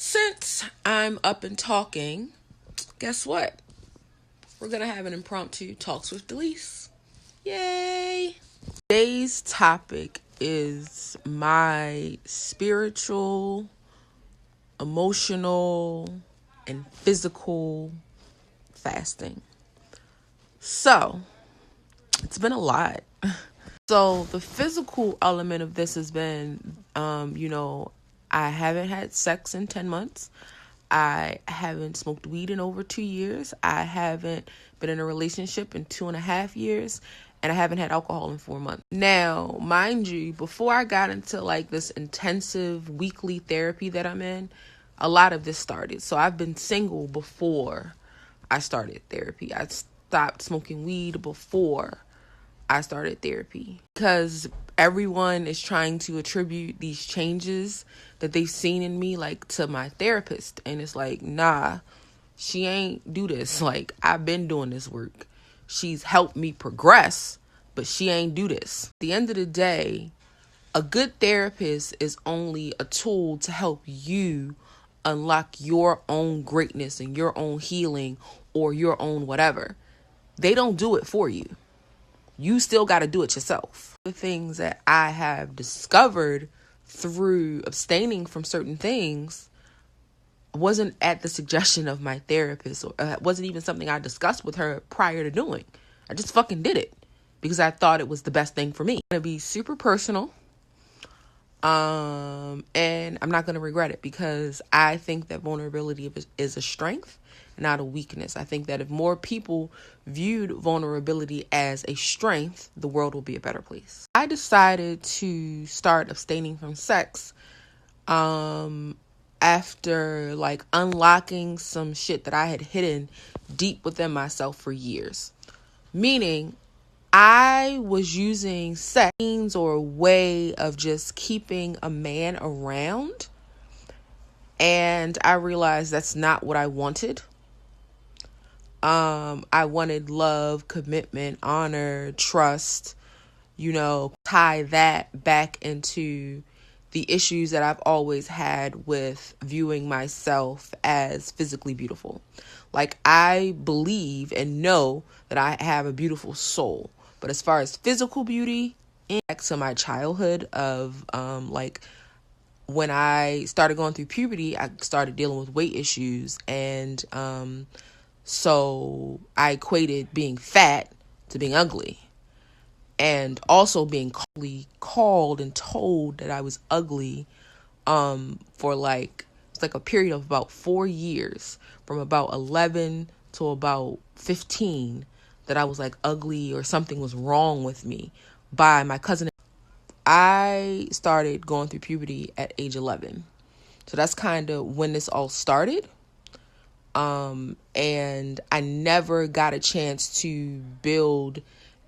Since I'm up and talking, guess what? We're going to have an impromptu Talks with Delise. Yay! Today's topic is my spiritual, emotional, and physical fasting. So, it's been a lot. So, the physical element of this has been, I haven't had sex in 10 months. I haven't smoked weed in over 2 years. I haven't been in a relationship in 2.5 years. And I haven't had alcohol in 4 months. Now, mind you, before I got into like this intensive weekly therapy that I'm in, a lot of this started. So I've been single before I started therapy. I stopped smoking weed before I started therapy, because everyone is trying to attribute these changes that they've seen in me like to my therapist, and it's like, nah, she ain't do this. Like, I've been doing this work. She's helped me progress, but she ain't do this. At the end of the day, a good therapist is only a tool to help you unlock your own greatness and your own healing or your own whatever. They don't do it for you. You still got to do it yourself. The things that I have discovered through abstaining from certain things wasn't at the suggestion of my therapist, or wasn't even something I discussed with her prior to doing. I just fucking did it because I thought it was the best thing for me. I'm going to be super personal. And I'm not going to regret it, because I think that vulnerability is a strength, not a weakness. I think that if more people viewed vulnerability as a strength, the world will be a better place. I decided to start abstaining from sex after like unlocking some shit that I had hidden deep within myself for years. Meaning, I was using sex or a way of just keeping a man around, and I realized that's not what I wanted. I wanted love, commitment, honor, trust, tie that back into the issues that I've always had with viewing myself as physically beautiful. Like, I believe and know that I have a beautiful soul. But as far as physical beauty, back to my childhood of when I started going through puberty, I started dealing with weight issues. And so I equated being fat to being ugly. And also being called and told that I was ugly for it's like a period of about 4 years, from about 11 to about 15, that I was like ugly or something was wrong with me by my cousin. I started going through puberty at age 11. So that's kind of when this all started. And I never got a chance to build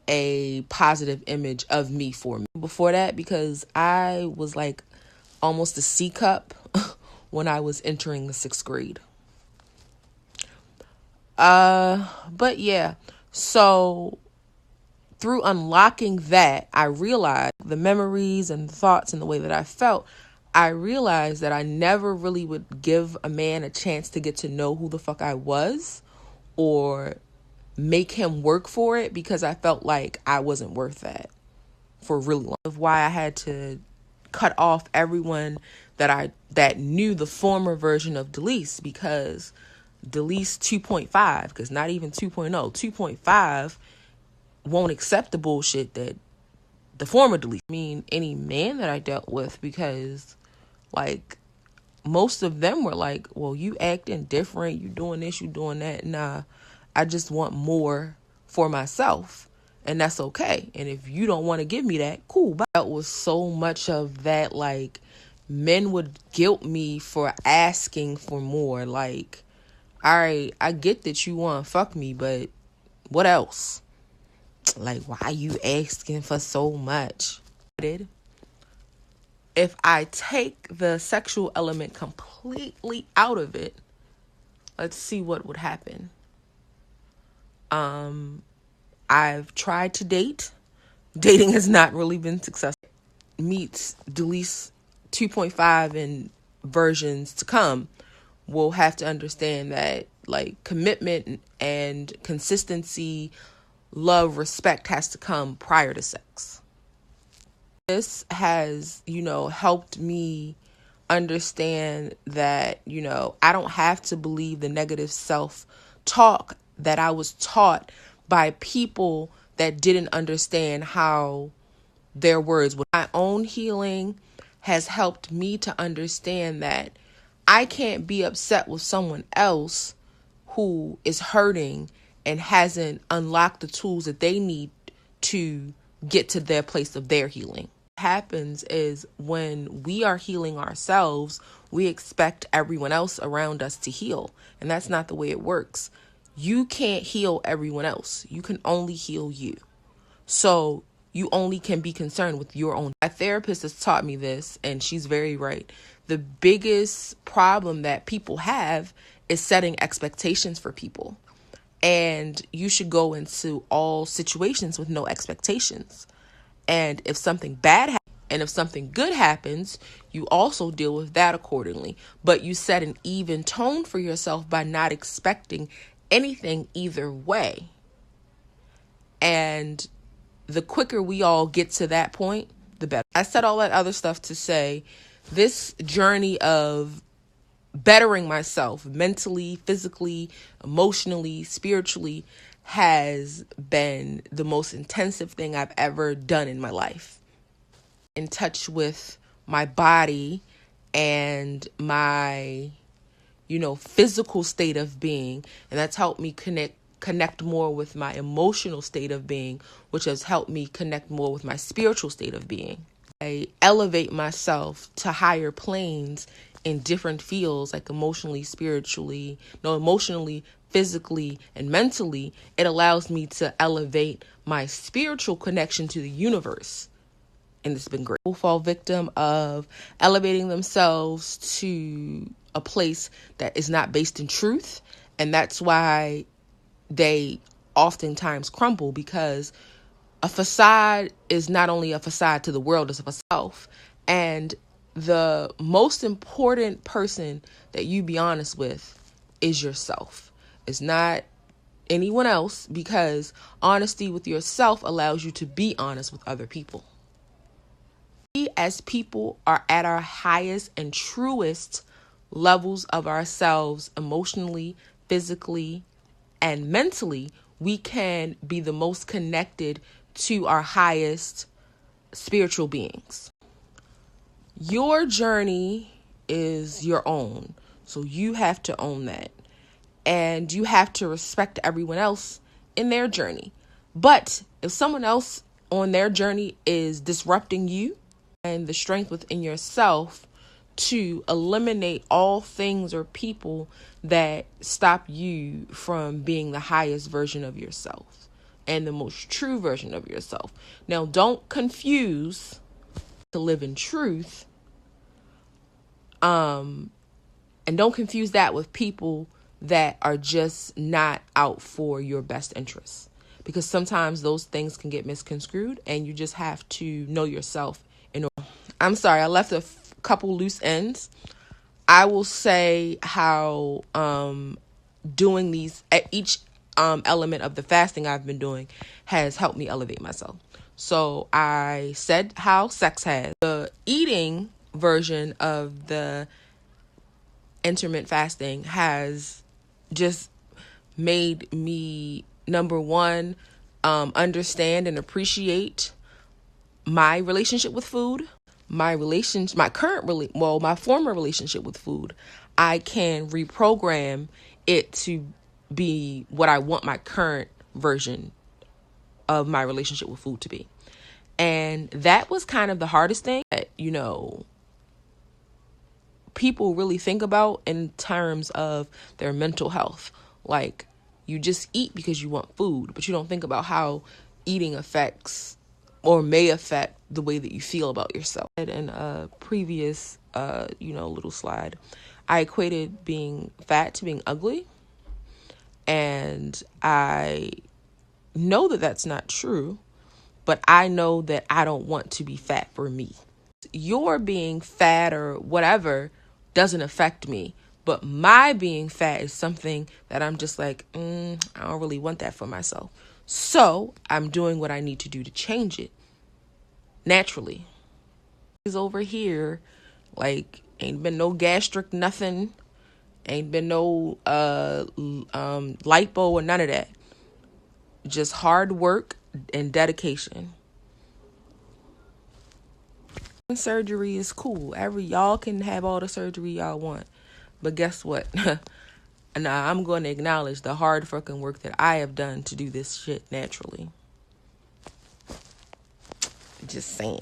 a positive image of me for me before that, because I was like almost a C cup when I was entering the 6th grade. But yeah, so through unlocking that, I realized the memories and thoughts and the way that I felt. I realized that I never really would give a man a chance to get to know who the fuck I was, or make him work for it, because I felt like I wasn't worth that for really long. Of why I had to cut off everyone that knew the former version of Delise, because Delise 2.5, because not even 2.0, 2.5 won't accept the bullshit that the former Delise. I mean, any man that I dealt with, because like most of them were like, well, you acting different, you doing this, you doing that. Nah, I just want more for myself, and that's okay. And if you don't want to give me that, cool. But that was so much of that, like, men would guilt me for asking for more. Like, all right, I get that you want to fuck me, but what else? Like, why you asking for so much? If I take the sexual element completely out of it, let's see what would happen. I've tried to date. Dating has not really been successful. Meets Delise 2.5 and versions to come. will have to understand that like commitment and consistency, love, respect has to come prior to sex. This has, helped me understand that, I don't have to believe the negative self-talk that I was taught by people that didn't understand how their words would. My own healing has helped me to understand that I can't be upset with someone else who is hurting and hasn't unlocked the tools that they need to get to their place of their healing. What happens is when we are healing ourselves, we expect everyone else around us to heal. And that's not the way it works. You can't heal everyone else. You can only heal you. So you only can be concerned with your own. My therapist has taught me this, and she's very right. The biggest problem that people have is setting expectations for people. And you should go into all situations with no expectations. And if something bad happens, and if something good happens, you also deal with that accordingly. But you set an even tone for yourself by not expecting anything either way. And the quicker we all get to that point, the better. I said all that other stuff to say this journey of bettering myself mentally, physically, emotionally, spiritually has been the most intensive thing I've ever done in my life. In touch with my body and my, physical state of being. And that's helped me connect more with my emotional state of being, which has helped me connect more with my spiritual state of being. I elevate myself to higher planes in different fields, like emotionally, physically, and mentally. It allows me to elevate my spiritual connection to the universe. And it's been great. People fall victim of elevating themselves to a place that is not based in truth. And that's why they oftentimes crumble, because a facade is not only a facade to the world, it's a facade. And the most important person that you be honest with is yourself. It's not anyone else, because honesty with yourself allows you to be honest with other people. We as people are at our highest and truest levels of ourselves emotionally, physically, and mentally. We can be the most connected to our highest spiritual beings. Your journey is your own, so you have to own that. And you have to respect everyone else in their journey. But if someone else on their journey is disrupting you, and the strength within yourself to eliminate all things or people that stop you from being the highest version of yourself and the most true version of yourself. Now, don't confuse to live in truth. And don't confuse that with people that are just not out for your best interests, because sometimes those things can get misconstrued, and you just have to know yourself. I'm sorry, I left a couple loose ends. I will say how doing these at each element of the fasting I've been doing has helped me elevate myself. So I said how sex has. The eating version of the intermittent fasting has just made me, number one, understand and appreciate my relationship with food. My former relationship with food, I can reprogram it to be what I want my current version of my relationship with food to be. And that was kind of the hardest thing that, people really think about in terms of their mental health. Like, you just eat because you want food, but you don't think about how eating affects or may affect the way that you feel about yourself. In a previous, little slide, I equated being fat to being ugly. And I know that that's not true, but I know that I don't want to be fat for me. Your being fat or whatever doesn't affect me, But my being fat is something that I'm just like, I don't really want that for myself. So I'm doing what I need to do to change it naturally. He's over here, like, ain't been no gastric nothing, ain't been no lipo or none of that. Just hard work and dedication. Surgery is cool. Y'all can have all the surgery y'all want. But guess what? Now I'm going to acknowledge the hard fucking work that I have done to do this shit naturally. Just saying.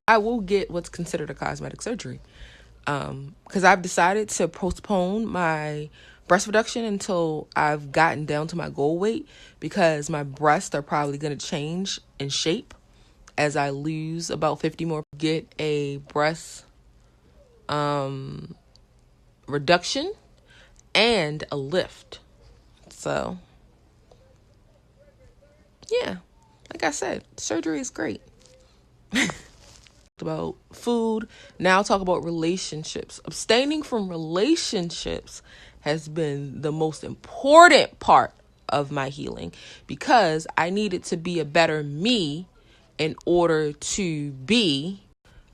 I will get what's considered a cosmetic surgery. Because I've decided to postpone my breast reduction until I've gotten down to my goal weight, because my breasts are probably going to change in shape as I lose about 50 more. Get a breast reduction and a lift. So yeah, like I said, surgery is great. About food. Now I'll talk about relationships. Abstaining from relationships has been the most important part of my healing, because I needed to be a better me. In order to be,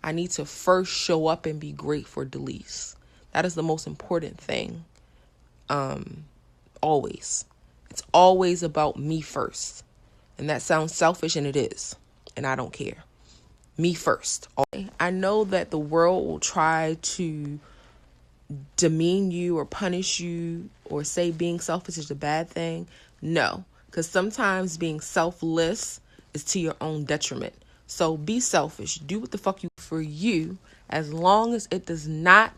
I need to first show up and be great for Delise. That is the most important thing. Always. It's always about me first. And that sounds selfish, and it is. And I don't care. Me first. I know that the world will try to demean you or punish you or say being selfish is a bad thing. No, because sometimes being selfless is to your own detriment. So be selfish. Do what the fuck you for you, as long as it does not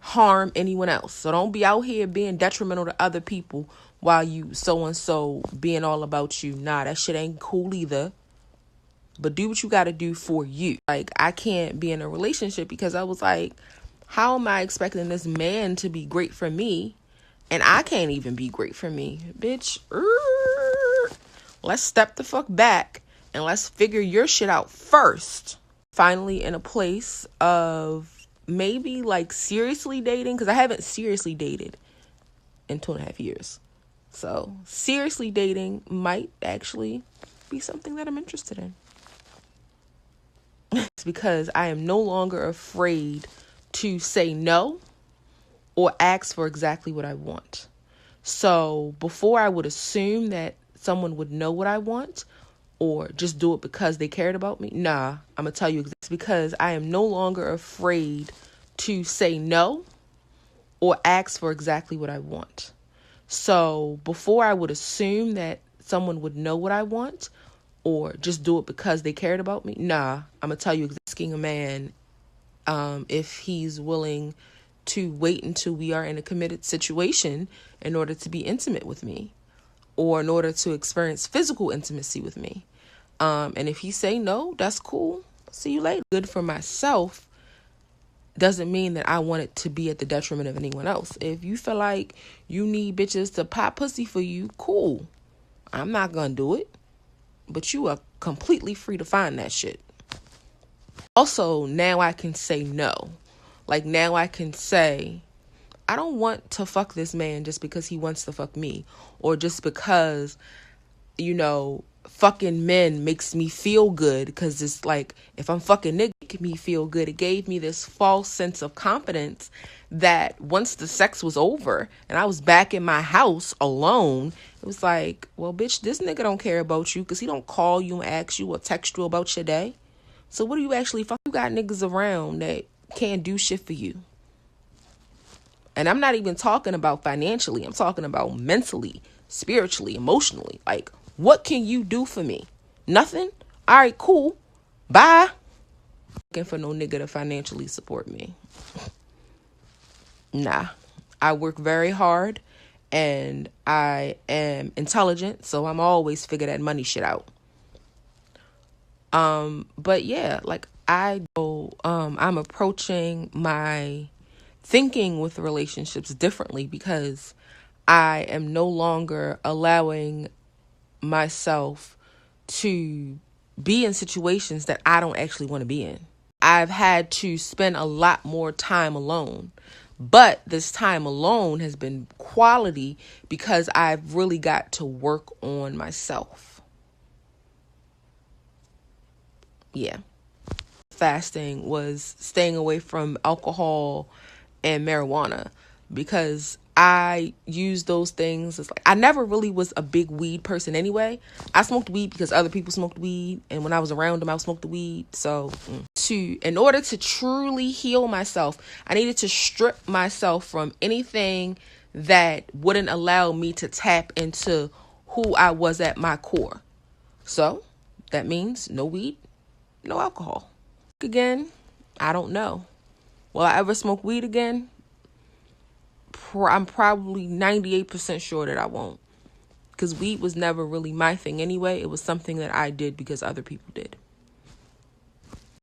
harm anyone else. So don't be out here being detrimental to other people while you so-and-so being all about you. Nah, that shit ain't cool either. But do what you got to do for you. Like, I can't be in a relationship because I was like, how am I expecting this man to be great for me and I can't even be great for me? Bitch, let's step the fuck back and let's figure your shit out first. Finally in a place of maybe like seriously dating, because I haven't seriously dated in 2.5 years. So seriously dating might actually be something that I'm interested in. It's because I am no longer afraid to say no or ask for exactly what I want. So before, I would assume that someone would know what I want or just do it because they cared about me. Nah, I'm going to tell you, it's because I am no longer afraid to say no or ask for exactly what I want. So before, I would assume that someone would know what I want or just do it because they cared about me. Nah, I'm going to tell you, asking a man if he's willing to wait until we are in a committed situation in order to be intimate with me or in order to experience physical intimacy with me. And if he say no, that's cool. See you later. Good for myself doesn't mean that I want it to be at the detriment of anyone else. If you feel like you need bitches to pop pussy for you, cool. I'm not going to do it. But you are completely free to find that shit. Also, now I can say no. Like, now I can say, I don't want to fuck this man just because he wants to fuck me. Or just because, fucking men makes me feel good. Because it's like, if I'm fucking nigga, it make me feel good. It gave me this false sense of confidence that once the sex was over and I was back in my house alone, it was like, well, bitch, this nigga don't care about you because he don't call you and ask you or text you about your day. So what do you actually fuck? You got niggas around that can't do shit for you. And I'm not even talking about financially. I'm talking about mentally, spiritually, emotionally. Like, what can you do for me? Nothing? All right, cool. Bye. Looking for no nigga to financially support me. Nah. I work very hard and I am intelligent, so I'm always figure that money shit out. But yeah, like I'm approaching my thinking with relationships differently because I am no longer allowing myself to be in situations that I don't actually want to be in. I've had to spend a lot more time alone. But this time alone has been quality because I've really got to work on myself. Yeah. Fasting was staying away from alcohol and marijuana because I used those things as like, I never really was a big weed person anyway. I smoked weed because other people smoked weed, and when I was around them I smoked the weed. So in order to truly heal myself, I needed to strip myself from anything that wouldn't allow me to tap into who I was at my core. So that means no weed, no alcohol. Again, I don't know. Will I ever smoke weed again? I'm probably 98% sure that I won't. Because weed was never really my thing anyway. It was something that I did because other people did.